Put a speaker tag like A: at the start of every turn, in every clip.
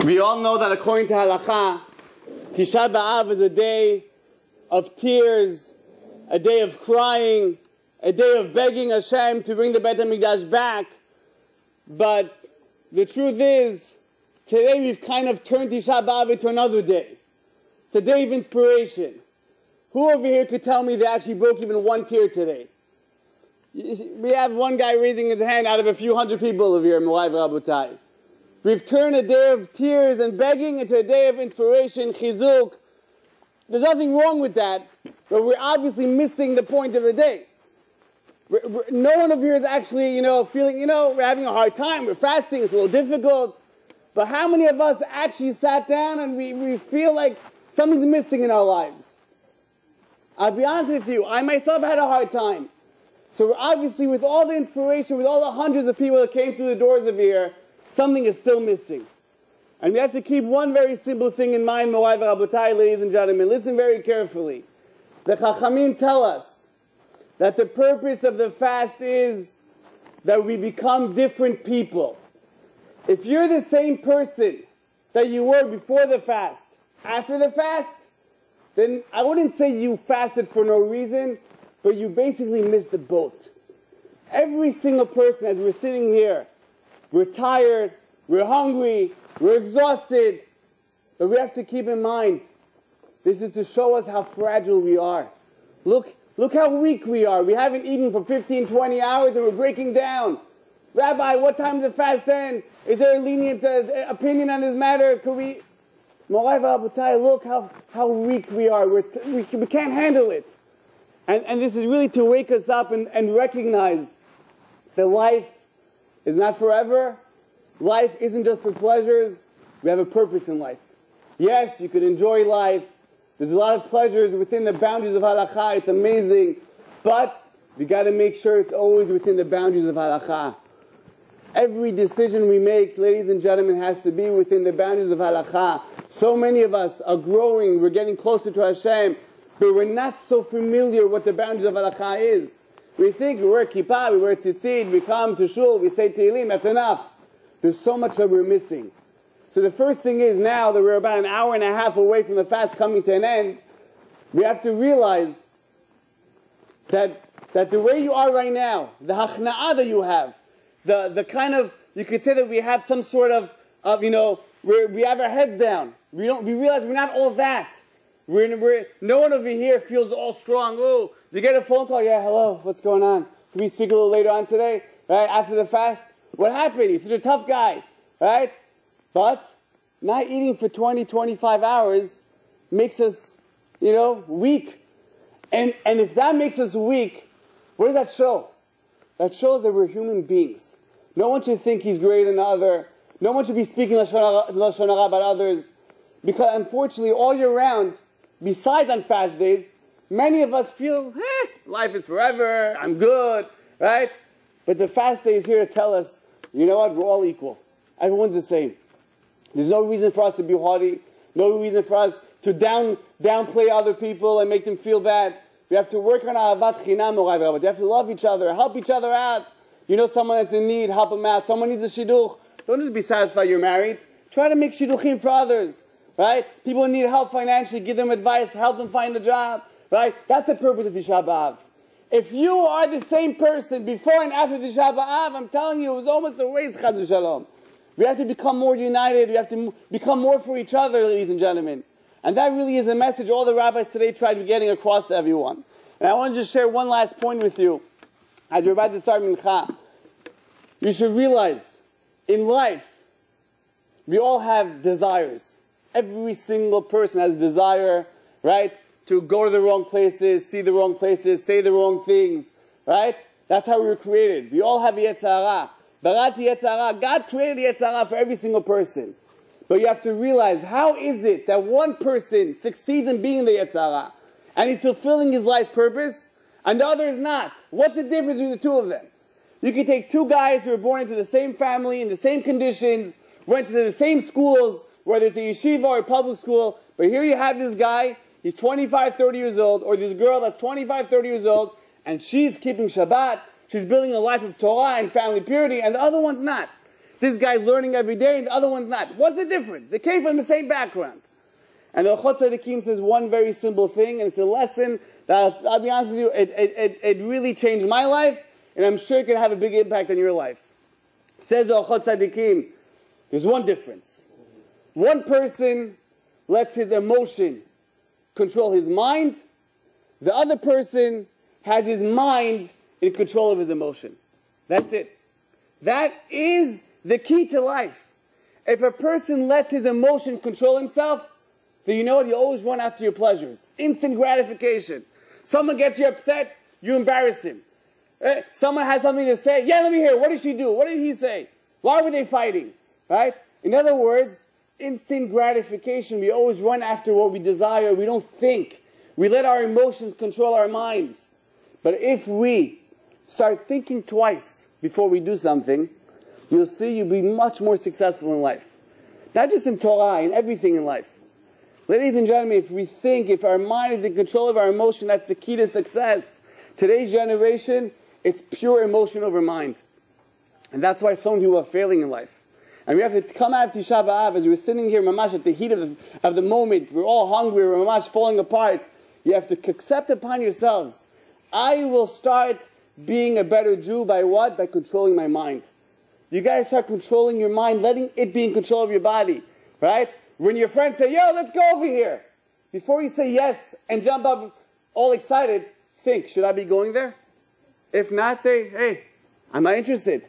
A: We all know that according to halakha, Tisha BaAv is a day of tears, a day of crying, a day of begging Hashem to bring the Beit HaMikdash back. But the truth is, today we've kind of turned Tisha BaAv into another day. It's a day of inspiration. Who over here could tell me they actually broke even one tear today? We have one guy raising his hand out of a few hundred people over here, M'Rav Rabotai. We've turned a day of tears and begging into a day of inspiration, chizuk. There's nothing wrong with that, but we're obviously missing the point of the day. No one over here is actually, feeling, we're having a hard time, we're fasting, it's a little difficult. But how many of us actually sat down and we feel like something's missing in our lives? I'll be honest with you, I myself had a hard time. So obviously with all the inspiration, with all the hundreds of people that came through the doors of here, something is still missing. And we have to keep one very simple thing in mind, M'Rav Rabotai, ladies and gentlemen. Listen very carefully. The Chachamim tell us that the purpose of the fast is that we become different people. If you're the same person that you were before the fast, after the fast, then I wouldn't say you fasted for no reason, but you basically missed the boat. Every single person, as we're sitting here, we're tired, we're hungry, we're exhausted, but we have to keep in mind, this is to show us how fragile we are. Look how weak we are. We haven't eaten for 15, 20 hours and we're breaking down. Rabbi, what time does the fast end? Is there a lenient opinion on this matter? Could we... M'Rav Rabotai, look how weak we are. We can't handle it. And this is really to wake us up and recognize that life is not forever. Life isn't just for pleasures. We have a purpose in life. Yes, you could enjoy life. There's a lot of pleasures within the boundaries of halakha. It's amazing. But we got to make sure it's always within the boundaries of halakha. Every decision we make, ladies and gentlemen, has to be within the boundaries of halakha. So many of us are growing. We're getting closer to Hashem. But we're not so familiar what the boundaries of halakha is. We think we wear kippah, we wear tzitzit, we come to shul, we say tehillim, that's enough. There's so much that we're missing. So the first thing is, now that we're about an hour and a half away from the fast coming to an end, we have to realize that the way you are right now, the hachna'ah that you have, the kind of, you could say that we have some sort of we have our heads down. We realize we're not all that. No one over here feels all strong. Oh, you get a phone call, yeah, hello, what's going on? Can we speak a little later on today? Right, after the fast? What happened? He's such a tough guy. Right? But not eating for 20, 25 hours makes us, weak. And if that makes us weak, what does that show? That shows that we're human beings. No one should think he's greater than the other. No one should be speaking Lashon Hara about others. Because unfortunately, all year round, besides on fast days, many of us feel, life is forever, I'm good, right? But the fast day is here to tell us, you know what, we're all equal. Everyone's the same. There's no reason for us to be haughty, no reason for us to downplay other people and make them feel bad. We have to work on ahavat chinam, M'Rav Rabotai. We have to love each other, help each other out. You know someone that's in need, help them out. Someone needs a shidduch. Don't just be satisfied you're married. Try to make shidduchim for others. Right? People need help financially, give them advice, help them find a job. Right? That's the purpose of Tisha BaAv. If you are the same person before and after Tisha BaAv, I'm telling you, it was almost a waste, chas v'shalom. We have to become more united. We have to become more for each other, ladies and gentlemen. And that really is a message all the rabbis today tried to be getting across to everyone. And I want to just share one last point with you. As we're about to start Mincha, you should realize, in life, we all have desires. Every single person has a desire, right, to go to the wrong places, see the wrong places, say the wrong things, right? That's how we were created. We all have Yetzer Hara. Barati Yetzer Hara. God created Yetzer Hara for every single person. But you have to realize, how is it that one person succeeds in being the Yetzer Hara, and he's fulfilling his life's purpose, and the other is not? What's the difference between the two of them? You can take two guys who were born into the same family, in the same conditions, went to the same schools, whether it's a yeshiva or a public school, but here you have this guy, he's 25, 30 years old, or this girl that's 25, 30 years old, and she's keeping Shabbat, she's building a life of Torah and family purity, and the other one's not. This guy's learning every day and the other one's not. What's the difference? They came from the same background. And the Ochot Tzadikim says one very simple thing, and it's a lesson that, I'll be honest with you, it really changed my life, and I'm sure it can have a big impact on your life. Says the Ochot Tzadikim, there's one difference. One person lets his emotion control his mind. The other person has his mind in control of his emotion. That's it. That is the key to life. If a person lets his emotion control himself, then you know what? You always run after your pleasures. Instant gratification. Someone gets you upset, you embarrass him. Someone has something to say. Yeah, let me hear. What did she do? What did he say? Why were they fighting? Right? In other words, instant gratification. We always run after what we desire. We don't think. We let our emotions control our minds. But if we start thinking twice before we do something, you'll see you'll be much more successful in life. Not just in Torah, in everything in life. Ladies and gentlemen, if we think, if our mind is in control of our emotion, that's the key to success. Today's generation, it's pure emotion over mind. And that's why so many people are failing in life. And we have to come out of Tisha BaAv, as we're sitting here, mamash, at the heat of the moment, we're all hungry, we're mamash falling apart. You have to accept upon yourselves, I will start being a better Jew by what? By controlling my mind. You got to start controlling your mind, letting it be in control of your body. Right? When your friends say, yo, let's go over here. Before you say yes and jump up all excited, think, should I be going there? If not, say, hey, I'm not interested.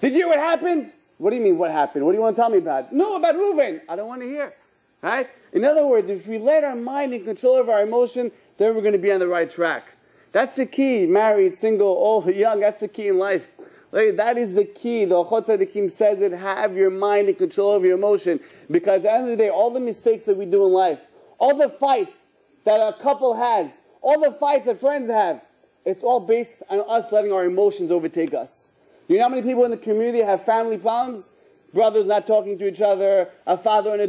A: Did you hear what happened? What do you mean, what happened? What do you want to tell me about? No, about Reuven. I don't want to hear. Right? In other words, if we let our mind in control of our emotion, then we're going to be on the right track. That's the key. Married, single, old, young, that's the key in life. That is the key. The Ochot Tzadikim says it, have your mind in control of your emotion. Because at the end of the day, all the mistakes that we do in life, all the fights that a couple has, all the fights that friends have, it's all based on us letting our emotions overtake us. You know how many people in the community have family problems? Brothers not talking to each other, a father and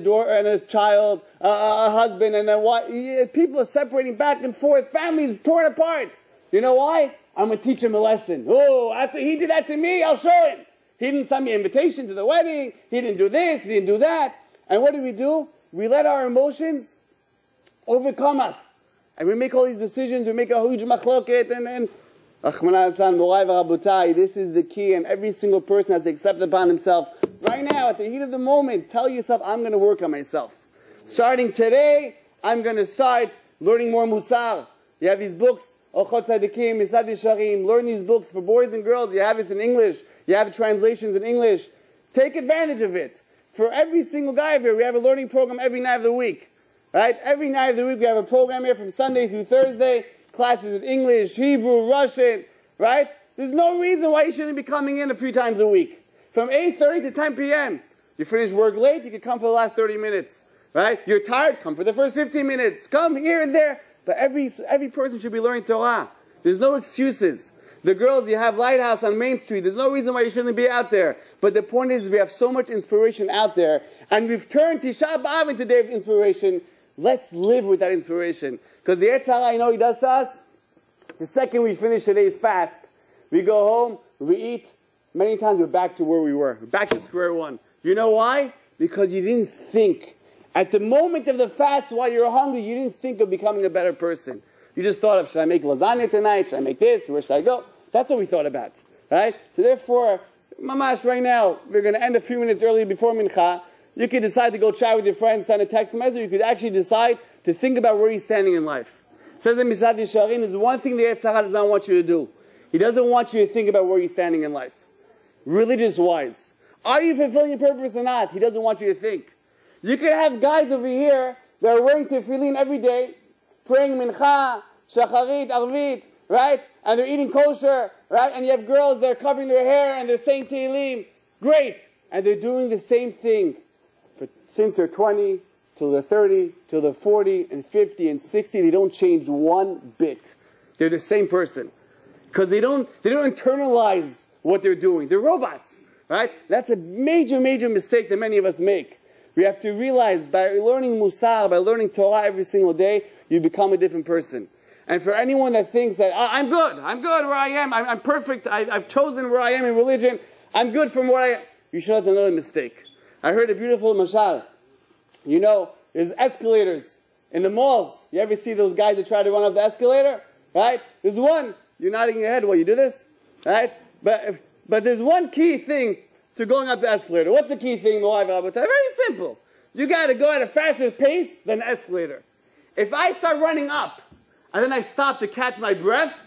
A: a child, a husband and a wife. People are separating back and forth, families torn apart. You know why? I'm going to teach him a lesson. Oh, after he did that to me, I'll show him. He didn't send me an invitation to the wedding. He didn't do this. He didn't do that. And what do? We let our emotions overcome us. And we make all these decisions. We make a huge machloket. And this is the key. And every single person has to accept upon himself. Right now, at the heat of the moment, tell yourself, I'm going to work on myself. Starting today, I'm going to start learning more musar. You have these books. Ochot Tzadikim, Misad Yesharim, learn these books for boys and girls. You have it in English. You have translations in English. Take advantage of it. For every single guy here, we have a learning program every night of the week. Right? Every night of the week we have a program here from Sunday through Thursday. Classes in English, Hebrew, Russian. Right? There's no reason why you shouldn't be coming in a few times a week. From 8:30 to 10 p.m. You finish work late, you can come for the last 30 minutes. Right? You're tired, come for the first 15 minutes. Come here and there. But every person should be learning Torah. There's no excuses. The girls, you have Lighthouse on Main Street. There's no reason why you shouldn't be out there. But the point is, we have so much inspiration out there. And we've turned Tisha BaAv into day of inspiration. Let's live with that inspiration. Because the Yetzer Hara, you know what he does to us? The second we finish today's fast, we go home, we eat. Many times we're back to where we were. We're back to square one. You know why? Because you didn't think. At the moment of the fast, while you're hungry, you didn't think of becoming a better person. You just thought of, should I make lasagna tonight? Should I make this? Where should I go? That's what we thought about. Right? So therefore, mamash, right now, we're going to end a few minutes early before mincha. You could decide to go chat with your friends, send a text message. You could actually decide to think about where you're standing in life. Says in Misad Yesharim, there's one thing the Yetzer Hara does not want you to do. He doesn't want you to think about where you're standing in life. Religious-wise. Are you fulfilling your purpose or not? He doesn't want you to think. You could have guys over here that are wearing tefillin every day, praying mincha, shacharit, arvit, right? And they're eating kosher, right? And you have girls that are covering their hair and they're saying tehillim. Great. And they're doing the same thing since they're 20, till they're 30, till they're 40, and 50, and 60. They don't change one bit. They're the same person. Because they don't internalize what they're doing. They're robots, right? That's a major, major mistake that many of us make. We have to realize by learning Musar, by learning Torah every single day, you become a different person. And for anyone that thinks that, I'm good where I am, I'm perfect, I've chosen where I am in religion, I'm good from where I am. you should have another mistake. I heard a beautiful mashal. You know, there's escalators in the malls. You ever see those guys that try to run up the escalator? Right? There's one. You're nodding your head while you do this. Right? But there's one key thing to going up the escalator. What's the key thing, Moai V'Rabotai? Very simple. You got to go at a faster pace than the escalator. If I start running up and then I stop to catch my breath,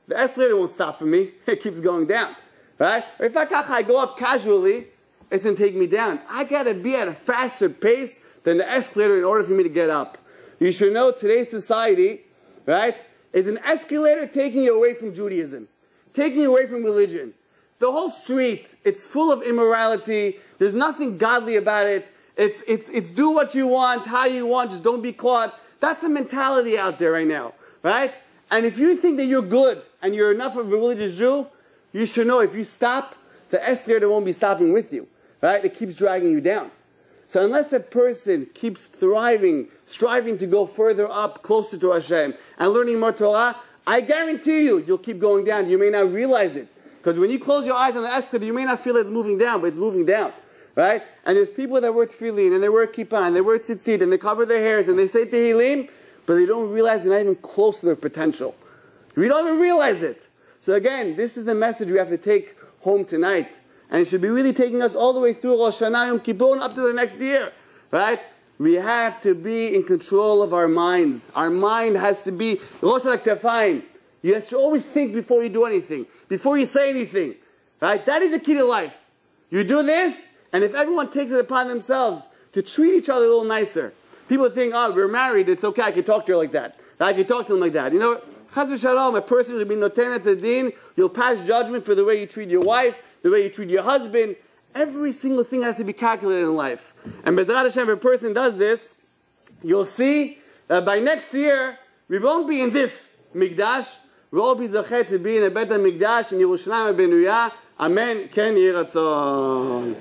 A: the escalator won't stop for me. It keeps going down. Right? Or if I go up casually, it's going to take me down. I got to be at a faster pace than the escalator in order for me to get up. You should know today's society, right, is an escalator taking you away from Judaism, taking you away from religion. The whole street, it's full of immorality. There's nothing godly about it. It's do what you want, how you want, just don't be caught. That's the mentality out there right now, right? And if you think that you're good and you're enough of a religious Jew, you should know if you stop, the escalator won't be stopping with you, right? It keeps dragging you down. So unless a person keeps thriving, striving to go further up, closer to Hashem, and learning more Torah, I guarantee you'll keep going down. You may not realize it. Because when you close your eyes on the escalator, you may not feel it's moving down, but it's moving down. Right? And there's people that wear tefillin, and they wear kippah, and they wear tzitzit, and they cover their hairs, and they say tehillim, but they don't realize they're not even close to their potential. We don't even realize it. So again, this is the message we have to take home tonight. And it should be really taking us all the way through Rosh Hashanah, Yom Kippur, and up to the next year. Right? We have to be in control of our minds. Our mind has to be Rosh Hashanah. You have to always think before you do anything, before you say anything. Right? That is the key to life. You do this, and if everyone takes it upon themselves to treat each other a little nicer. People think, oh, we're married, it's okay, I can talk to her like that. I can talk to them like that. You know, Chas v'shalom, a person will be notenet adin, you'll pass judgment for the way you treat your wife, the way you treat your husband. Every single thing has to be calculated in life. And B'ezrat Hashem, if a person does this, you'll see that by next year, we won't be in this Mikdash, we'll all be zachet to be in a Bet HaMikdash in Yerushalayim HaBenuyah. Amen. Ken Yiratzon.